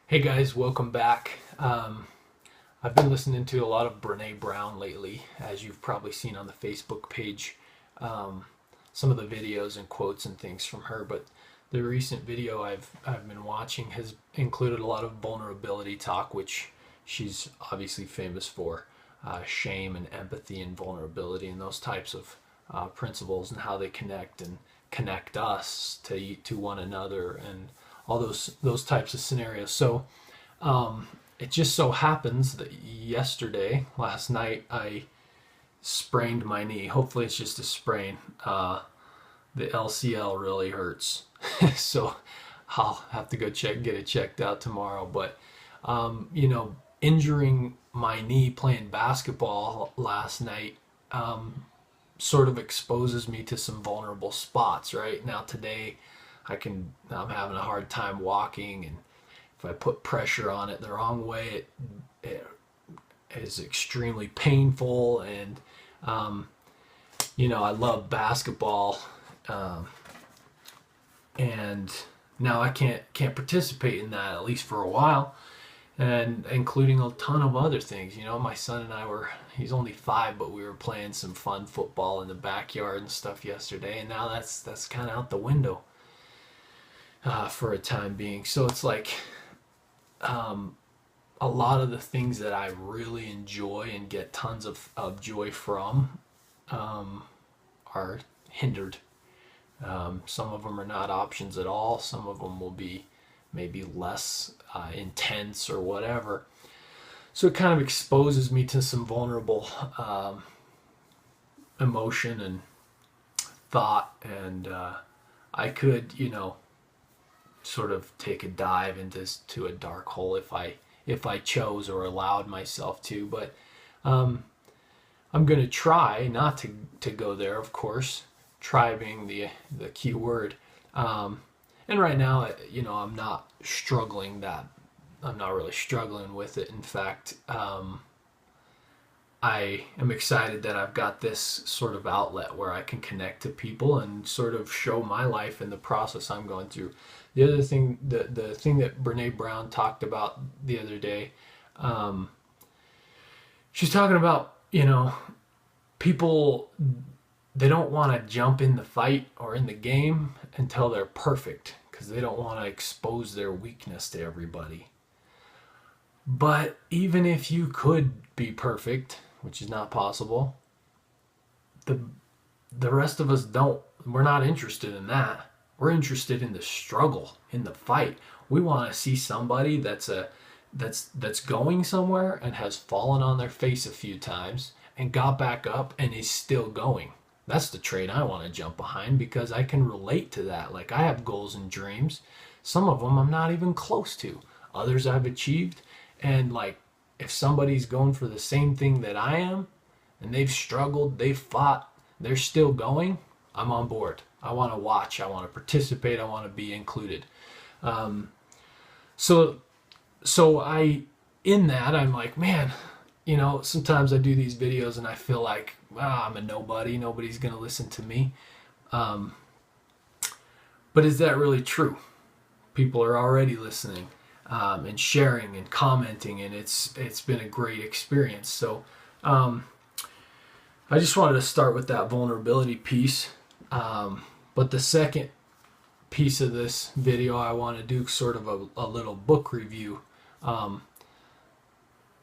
Hey guys, welcome back. I've been listening to a lot of Brene Brown lately, as you've probably seen on the Facebook page. Um, some of the videos and quotes and things from her, but the recent video I've been watching has included a lot of vulnerability talk, which she's obviously famous for. Shame and empathy and vulnerability and those types of principles and how they connect us to one another and all those types of scenarios. So it just so happens that last night, I sprained my knee. Hopefully, it's just a sprain. The LCL really hurts, so I'll have to get it checked out tomorrow. But injuring my knee playing basketball last night sort of exposes me to some vulnerable spots. Right now, today, I'm having a hard time walking, and if I put pressure on it the wrong way, it is extremely painful. And I love basketball, and now I can't participate in that, at least for a while, and including a ton of other things. My son and I he's only 5, but we were playing some fun football in the backyard and stuff yesterday, and now that's kind of out the window for a time being. So it's like a lot of the things that I really enjoy and get tons of joy from are hindered. Some of them are not options at all. Some of them will be maybe less intense or whatever. So it kind of exposes me to some vulnerable emotion and thought, and I could, sort of take a dive into a dark hole if I chose or allowed myself to. But I'm going to try not to go there, of course. Try being the key word. And right now, I'm not struggling that. I'm not really struggling with it. In fact, I am excited that I've got this sort of outlet where I can connect to people and sort of show my life in the process I'm going through. The other thing, the thing that Brene Brown talked about the other day, she's talking about, people, they don't want to jump in the fight or in the game until they're perfect because they don't want to expose their weakness to everybody. But even if you could be perfect, which is not possible, the rest of us don't. We're not interested in that. We're interested in the struggle, in the fight. We want to see somebody that's going somewhere and has fallen on their face a few times and got back up and is still going. That's the trait I want to jump behind because I can relate to that. Like, I have goals and dreams. Some of them I'm not even close to. Others I've achieved. And like, if somebody's going for the same thing that I am and they've struggled, they've fought, they're still going, I'm on board. I want to watch. I want to participate. I want to be included. So I'm like, man, sometimes I do these videos and I feel like, I'm a nobody. Nobody's going to listen to me. But is that really true? People are already listening and sharing and commenting, and it's been a great experience. So I just wanted to start with that vulnerability piece. But the second piece of this video, I want to do sort of a little book review.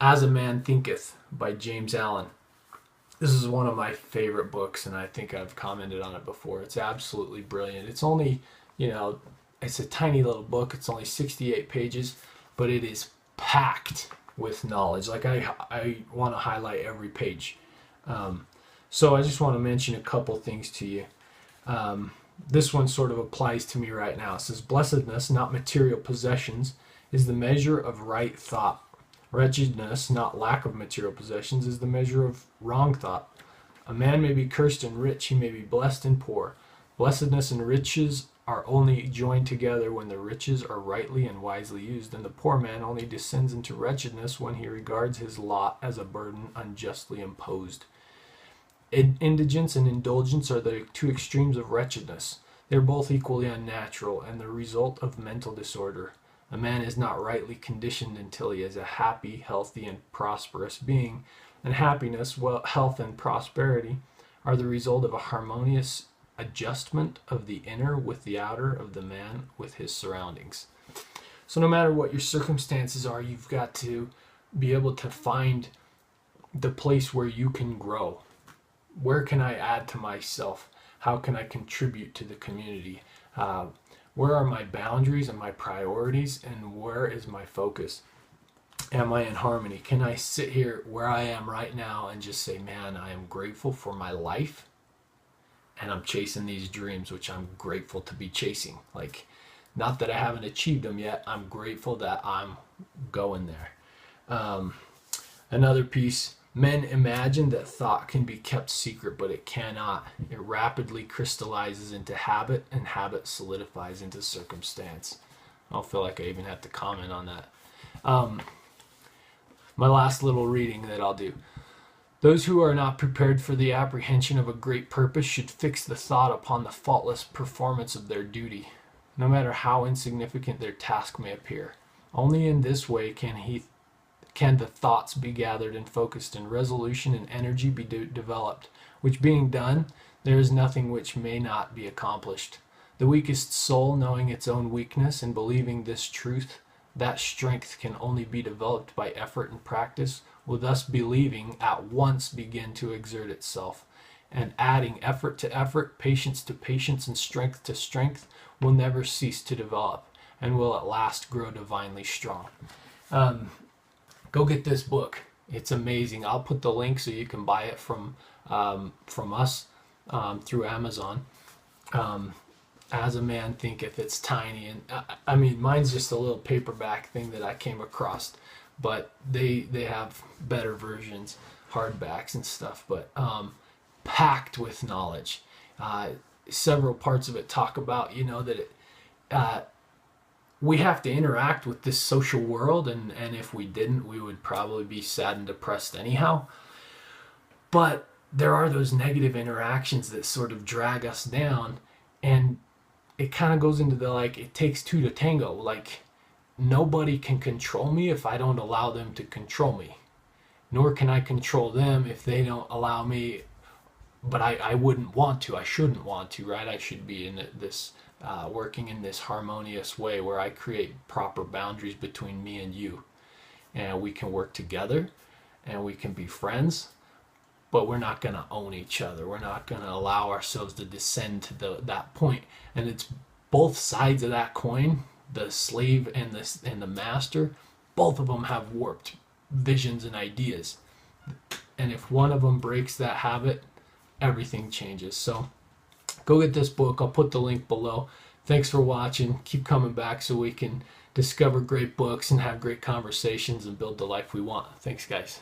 As A Man Thinketh by James Allen. This is one of my favorite books, and I think I've commented on it before. It's absolutely brilliant. It's only, it's a tiny little book. It's only 68 pages, but it is packed with knowledge. Like, I want to highlight every page. So I just want to mention a couple things to you. This one sort of applies to me right now. It says, blessedness, not material possessions, is the measure of right thought. Wretchedness, not lack of material possessions, is the measure of wrong thought. A man may be cursed and rich, he may be blessed and poor. Blessedness and riches are only joined together when the riches are rightly and wisely used, and the poor man only descends into wretchedness when he regards his lot as a burden unjustly imposed. Indigence and indulgence are the two extremes of wretchedness. They are both equally unnatural and the result of mental disorder. A man is not rightly conditioned until he is a happy, healthy, and prosperous being. And happiness, health, and prosperity are the result of a harmonious adjustment of the inner with the outer, of the man with his surroundings. So no matter what your circumstances are, you've got to be able to find the place where you can grow. Where can I add to myself? How can I contribute to the community? Where are my boundaries and my priorities, and where is my focus? Am I in harmony? Can I sit here where I am right now and just say, man, I am grateful for my life, and I'm chasing these dreams, which I'm grateful to be chasing. Like, not that I haven't achieved them yet. I'm grateful that I'm going there. Another piece, men imagine that thought can be kept secret, but it cannot. It rapidly crystallizes into habit, and habit solidifies into circumstance. I don't feel like I even have to comment on that. My last little reading that I'll do. Those who are not prepared for the apprehension of a great purpose should fix the thought upon the faultless performance of their duty, no matter how insignificant their task may appear. Only in this way can the thoughts be gathered and focused, and resolution and energy be developed, which being done, there is nothing which may not be accomplished. The weakest soul, knowing its own weakness and believing this truth, that strength can only be developed by effort and practice, will thus believing at once begin to exert itself, and adding effort to effort, patience to patience, and strength to strength, will never cease to develop, and will at last grow divinely strong. Go get this book. It's amazing. I'll put the link so you can buy it from us through Amazon. As a Man Thinketh. It's tiny, and I mean, mine's just a little paperback thing that I came across, but they have better versions, hardbacks and stuff, but packed with knowledge. Several parts of it talk about, that we have to interact with this social world, and if we didn't, we would probably be sad and depressed anyhow. But there are those negative interactions that sort of drag us down, and it kind of goes into the, like, it takes two to tango. Like, nobody can control me if I don't allow them to control me, nor can I control them if they don't allow me. But I wouldn't want to. I shouldn't want to, right? I should be in this working in this harmonious way where I create proper boundaries between me and you, and we can work together, and we can be friends, but we're not going to own each other. We're not going to allow ourselves to descend to that point. And it's both sides of that coin, the slave and the master. Both of them have warped visions and ideas, and if one of them breaks that habit, everything changes. So go get this book. I'll put the link below. Thanks for watching. Keep coming back so we can discover great books and have great conversations and build the life we want. Thanks, guys.